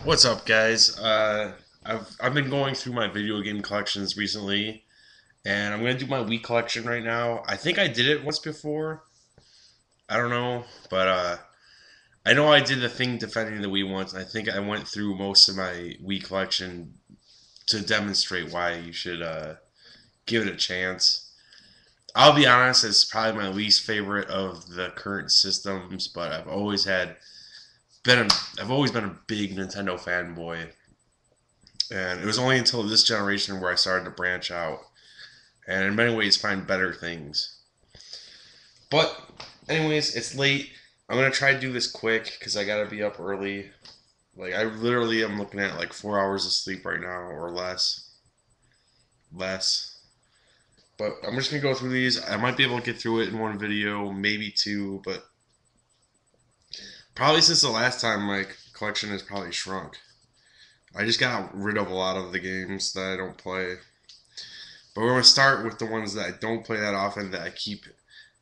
What's up, guys? I've been going through my video game collections recently, and I'm gonna do my Wii collection right now. I think I did it once before. I don't know, but I know I did the thing defending the Wii once. And I think I went through most of my Wii collection to demonstrate why you should give it a chance. I'll be honest, it's probably my least favorite of the current systems, but I've always been a big Nintendo fanboy. And it was only until this generation where I started to branch out and in many ways find better things. But, anyways, it's late. I'm going to try to do this quick because I got to be up early. Like, I literally am looking at like 4 hours of sleep right now or less. Less. But I'm just going to go through these. I might be able to get through it in one video, maybe two, but probably since the last time my collection has probably shrunk. I just got rid of a lot of the games that I don't play. But we're going to start with the ones that I don't play that often that I keep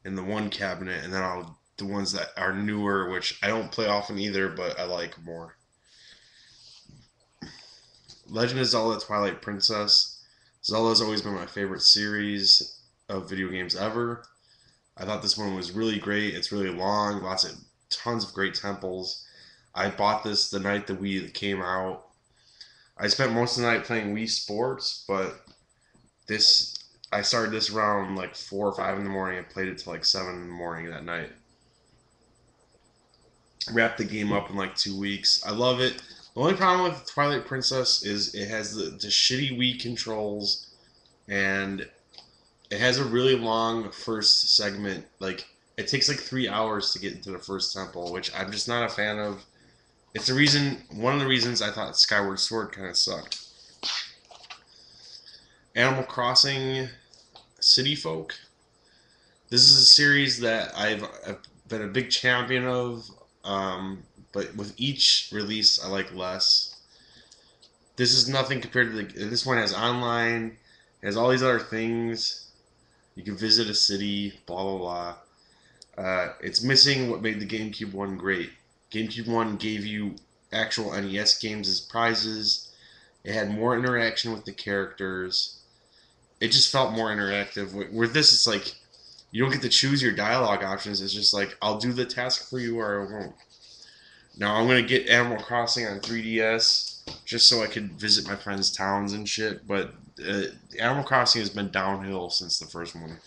in the one cabinet, and then the ones that are newer, which I don't play often either, but I like more. Legend of Zelda Twilight Princess. Zelda's always been my favorite series of video games ever. I thought this one was really great. It's really long, tons of great temples. I bought this the night the Wii came out. I spent most of the night playing Wii Sports, but this I started this around like 4 or 5 in the morning and played it till like 7 in the morning that night. Wrapped the game up in like 2 weeks. I love it. The only problem with Twilight Princess is it has the shitty Wii controls, and it has a really long first segment. Like it takes like 3 hours to get into the first temple, which I'm just not a fan of. It's one of the reasons I thought Skyward Sword kind of sucked. Animal Crossing City Folk. This is a series that I've been a big champion of, but with each release I like less. This is nothing compared to this one has online, has all these other things. You can visit a city, blah blah blah. It's missing what made the GameCube one great. GameCube one gave you actual NES games as prizes. It had more interaction with the characters. It just felt more interactive. With this, it's like you don't get to choose your dialogue options. It's just like I'll do the task for you or I won't. Now I'm gonna get Animal Crossing on 3DS just so I could visit my friends' towns and shit. But Animal Crossing has been downhill since the first one.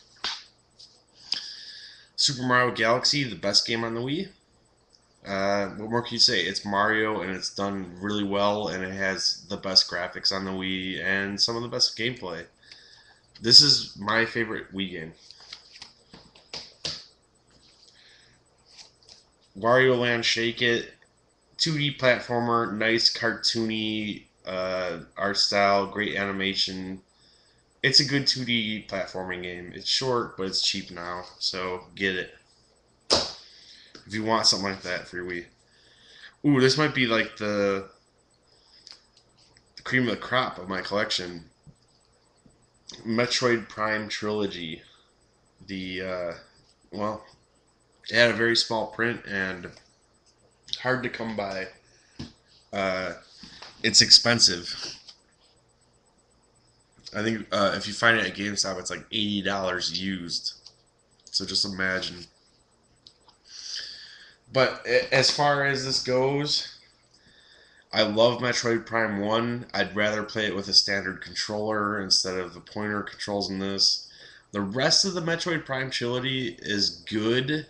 Super Mario Galaxy, the best game on the Wii. What more can you say? It's Mario and it's done really well and it has the best graphics on the Wii and some of the best gameplay. This is my favorite Wii game. Wario Land Shake It, 2D platformer, nice cartoony art style, great animation. It's a good 2D platforming game. It's short, but it's cheap now, so get it. If you want something like that for your Wii. Ooh, this might be like the cream of the crop of my collection. Metroid Prime Trilogy. Well, it had a very small print and hard to come by. It's expensive. I think if you find it at GameStop, it's like $80 used. So just imagine. But as far as this goes, I love Metroid Prime 1. I'd rather play it with a standard controller instead of the pointer controls in this. The rest of the Metroid Prime trilogy is good.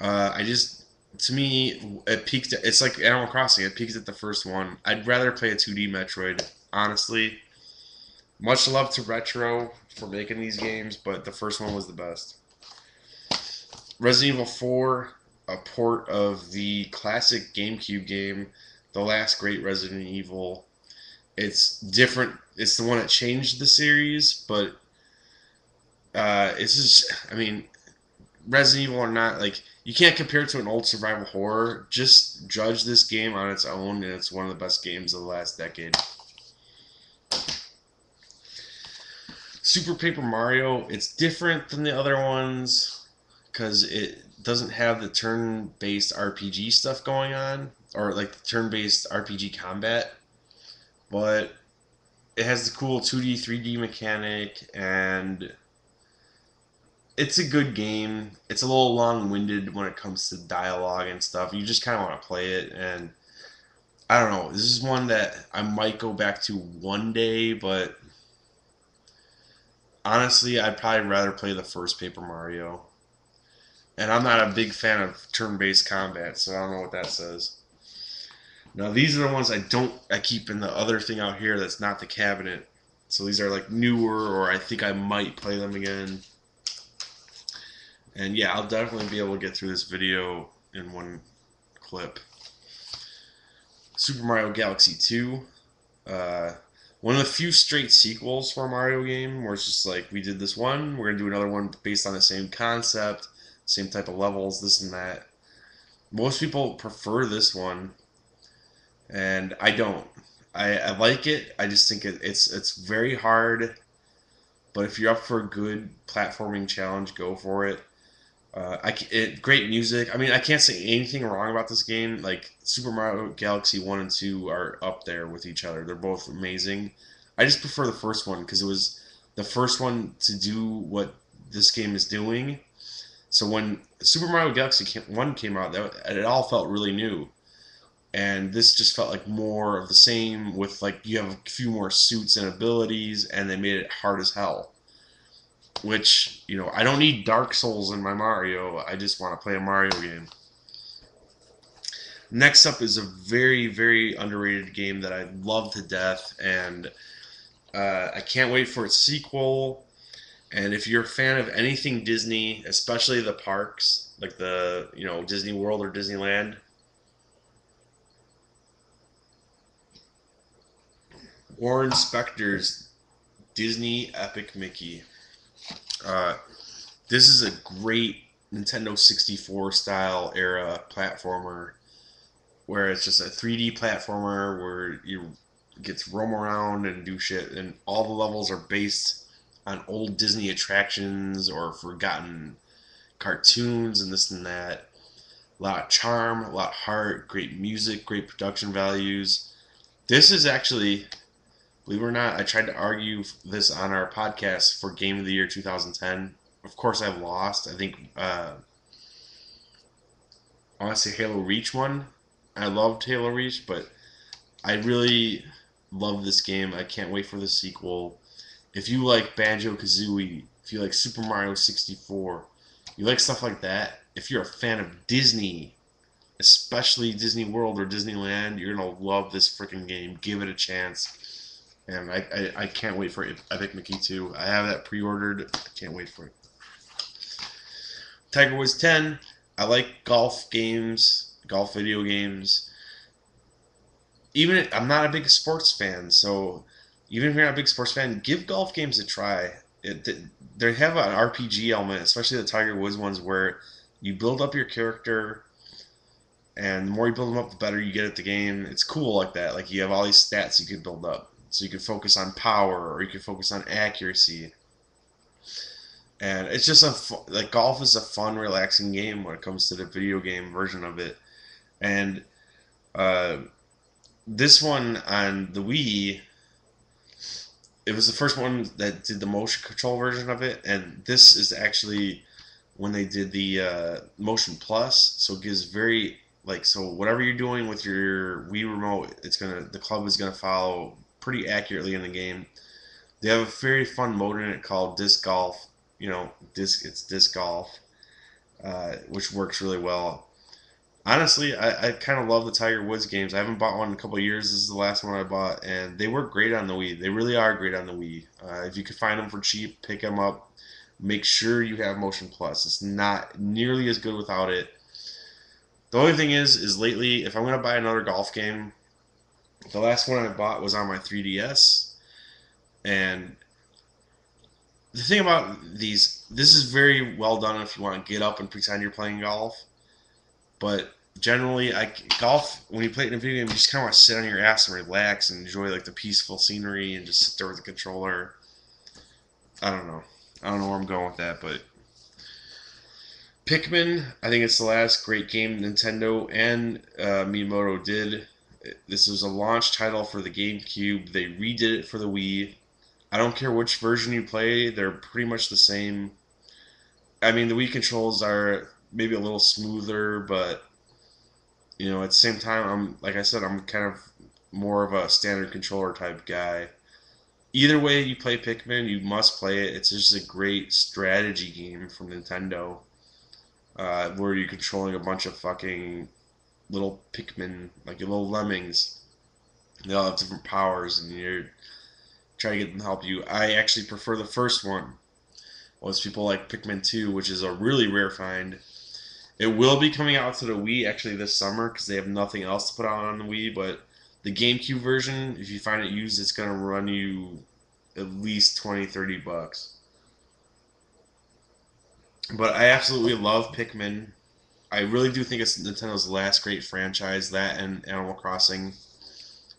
To me, it peaked. It's like Animal Crossing. It peaked at the first one. I'd rather play a 2D Metroid, honestly. Much love to Retro for making these games, but the first one was the best. Resident Evil 4, a port of the classic GameCube game, the last great Resident Evil. It's different. It's the one that changed the series, but it's just, I mean, Resident Evil or not, like, you can't compare it to an old survival horror. Just judge this game on its own, and it's one of the best games of the last decade. Super Paper Mario, it's different than the other ones because doesn't have the turn-based RPG stuff going on, or like the turn-based RPG combat, but it has the cool 2D, 3D mechanic, and it's a good game. It's a little long-winded when it comes to dialogue and stuff. You just kind of want to play it, and I don't know. This is one that I might go back to one day, but honestly, I'd probably rather play the first Paper Mario. And I'm not a big fan of turn-based combat, so I don't know what that says. Now these are the ones I keep in the other thing out here that's not the cabinet. So these are like newer, or I think I might play them again. And yeah, I'll definitely be able to get through this video in one clip. Super Mario Galaxy 2. One of the few straight sequels for a Mario game where it's just like, we did this one, we're going to do another one based on the same concept, same type of levels, this and that. Most people prefer this one, and I don't. I like it. I just think it's very hard, but if you're up for a good platforming challenge, go for it. Great music. I mean, I can't say anything wrong about this game. Like Super Mario Galaxy 1 and 2 are up there with each other. They're both amazing. I just prefer the first one because it was the first one to do what this game is doing. So when Super Mario Galaxy 1 came out, it all felt really new. And this just felt like more of the same with like you have a few more suits and abilities, and they made it hard as hell. Which, you know, I don't need Dark Souls in my Mario. I just want to play a Mario game. Next up is a very, very underrated game that I love to death, and I can't wait for its sequel. And if you're a fan of anything Disney, especially the parks, like the, you know, Disney World or Disneyland, Warren Spector's Disney Epic Mickey. Uh, this is a great Nintendo 64 style era platformer where it's just a 3D platformer where you get to roam around and do shit, and all the levels are based on old Disney attractions or forgotten cartoons and this and that. A lot of charm, a lot of heart, great music, great production values. This is actually, believe it or not, I tried to argue this on our podcast for Game of the Year 2010. Of course, I've lost. I think I want to say Halo Reach won. I loved Halo Reach, but I really love this game. I can't wait for the sequel. If you like Banjo-Kazooie, if you like Super Mario 64, you like stuff like that, if you're a fan of Disney, especially Disney World or Disneyland, you're going to love this freaking game. Give it a chance. And I can't wait for Epic Mickey 2. I have that pre-ordered. I can't wait for it. Tiger Woods 10. I like golf games, golf video games. I'm not a big sports fan, so even if you're not a big sports fan, give golf games a try. They have an RPG element, especially the Tiger Woods ones, where you build up your character, and the more you build them up, the better you get at the game. It's cool like that. Like you have all these stats you can build up. So you can focus on power, or you can focus on accuracy. And it's just like golf is a fun, relaxing game when it comes to the video game version of it. And uh, this one on the Wii, it was the first one that did the motion control version of it, and this is actually when they did the Motion Plus, so it gives very like, so whatever you're doing with your Wii remote, the club is gonna follow pretty accurately in the game. They have a very fun mode in it called disc golf. You know, it's disc golf, which works really well. Honestly, I kind of love the Tiger Woods games. I haven't bought one in a couple of years. This is the last one I bought, and they work great on the Wii. They really are great on the Wii. If you can find them for cheap, pick them up. Make sure you have Motion Plus. It's not nearly as good without it. The only thing is lately, if I'm going to buy another golf game, the last one I bought was on my 3DS, and the thing about this is very well done if you want to get up and pretend you're playing golf. But generally, golf, when you play it in a video game, you just kind of want to sit on your ass and relax and enjoy like the peaceful scenery and just sit there with the controller. I don't know. I don't know where I'm going with that, but Pikmin, I think it's the last great game Nintendo and Miyamoto did. This was a launch title for the GameCube. They redid it for the Wii. I don't care which version you play, they're pretty much the same. I mean, the Wii controls are maybe a little smoother, but at the same time, I'm like I said, I'm kind of more of a standard controller type guy. Either way you play Pikmin, you must play it. It's just a great strategy game from Nintendo, where you're controlling a bunch of fucking little Pikmin, like your little lemmings. They all have different powers, and you're trying to get them to help you. I actually prefer the first one. Most people like Pikmin 2, which is a really rare find. It will be coming out to the Wii actually this summer because they have nothing else to put out on the Wii. But the GameCube version, if you find it used, it's going to run you at least 20, $30. But I absolutely love Pikmin. I really do think it's Nintendo's last great franchise, that and Animal Crossing.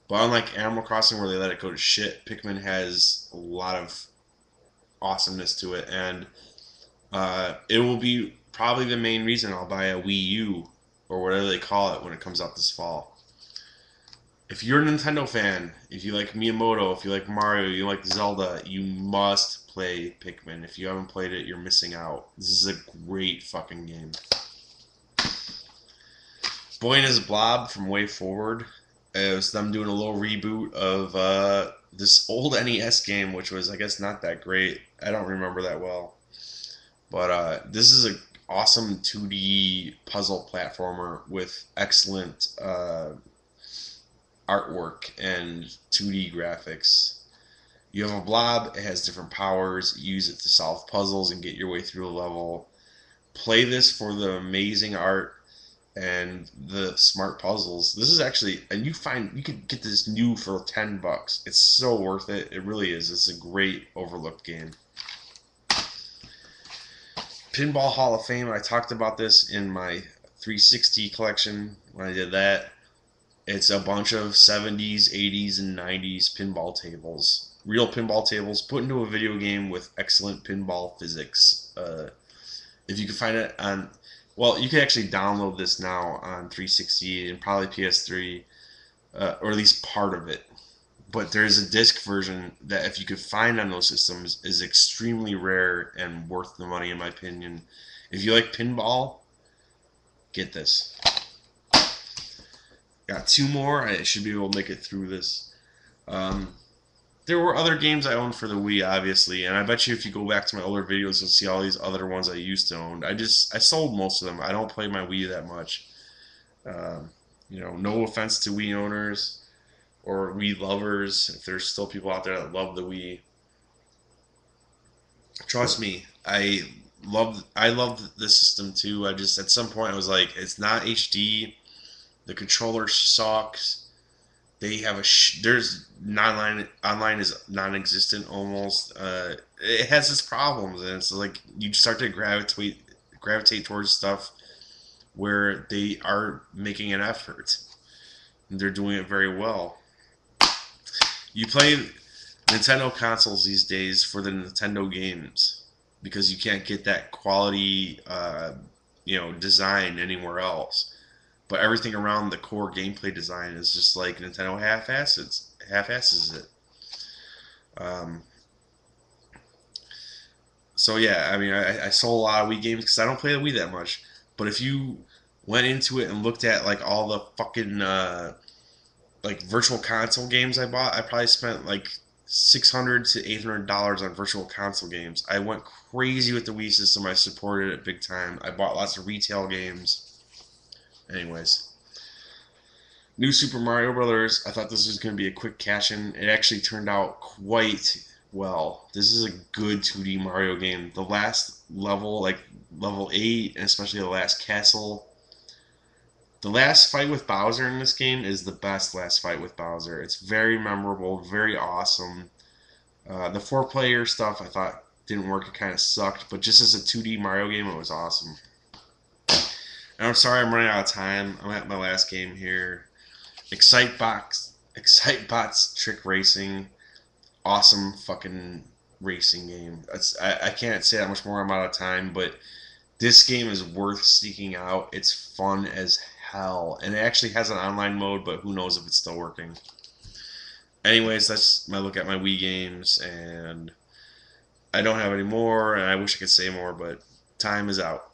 But unlike Animal Crossing, where they let it go to shit, Pikmin has a lot of awesomeness to it, and it will be probably the main reason I'll buy a Wii U or whatever they call it when it comes out this fall. If you're a Nintendo fan, if you like Miyamoto, if you like Mario, you like Zelda, you must play Pikmin. If you haven't played it, you're missing out. This is a great fucking game. Buoyancy Blob from Way Forward. It was them doing a little reboot of this old NES game, which was, I guess, not that great. I don't remember that well. But this is an awesome 2D puzzle platformer with excellent artwork and 2D graphics. You have a blob, it has different powers, use it to solve puzzles and get your way through a level. Play this for the amazing art and the smart puzzles. This is actually, and you could get this new for $10. It's so worth it. It really is. It's a great overlooked game. Pinball Hall of Fame. I talked about this in my 360 collection when I did that. It's a bunch of 70s, 80s, and 90s pinball tables. Real pinball tables put into a video game with excellent pinball physics. If you can find it on, well, you can actually download this now on 360 and probably PS3, or at least part of it. But there's a disc version that, if you could find on those systems, is extremely rare and worth the money, in my opinion. If you like pinball, get this. Got two more. I should be able to make it through this. There were other games I owned for the Wii, obviously, and I bet you if you go back to my older videos, you'll see all these other ones I used to own. I sold most of them. I don't play my Wii that much. No offense to Wii owners or Wii lovers, if there's still people out there that love the Wii. Trust me, I loved the system too. I just, at some point, I was like, it's not HD. The controller sucks. They have there's online is non-existent almost. It has its problems, and it's like you start to gravitate towards stuff where they are making an effort. And they're doing it very well. You play Nintendo consoles these days for the Nintendo games because you can't get that quality, design anywhere else. But everything around the core gameplay design is just like Nintendo half-asses it. Um, so yeah, I mean, I sold a lot of Wii games because I don't play the Wii that much. But if you went into it and looked at like all the fucking like virtual console games I bought, I probably spent like $600 to $800 on virtual console games. I went crazy with the Wii system. I supported it big time. I bought lots of retail games. Anyways, New Super Mario Brothers. I thought this was going to be a quick cash-in. It actually turned out quite well. This is a good 2D Mario game. The last level, like level 8, and especially the last castle. The last fight with Bowser in this game is the best last fight with Bowser. It's very memorable, very awesome. The four-player stuff I thought didn't work. It kind of sucked, but just as a 2D Mario game, it was awesome. And I'm sorry I'm running out of time. I'm at my last game here. Excitebots Trick Racing. Awesome fucking racing game. I can't say that much more. I'm out of time, but This game is worth seeking out. It's fun as hell, and it actually has an online mode, but who knows if it's still working. Anyways, that's my look at my Wii games, and I don't have any more, and I wish I could say more, but time is out.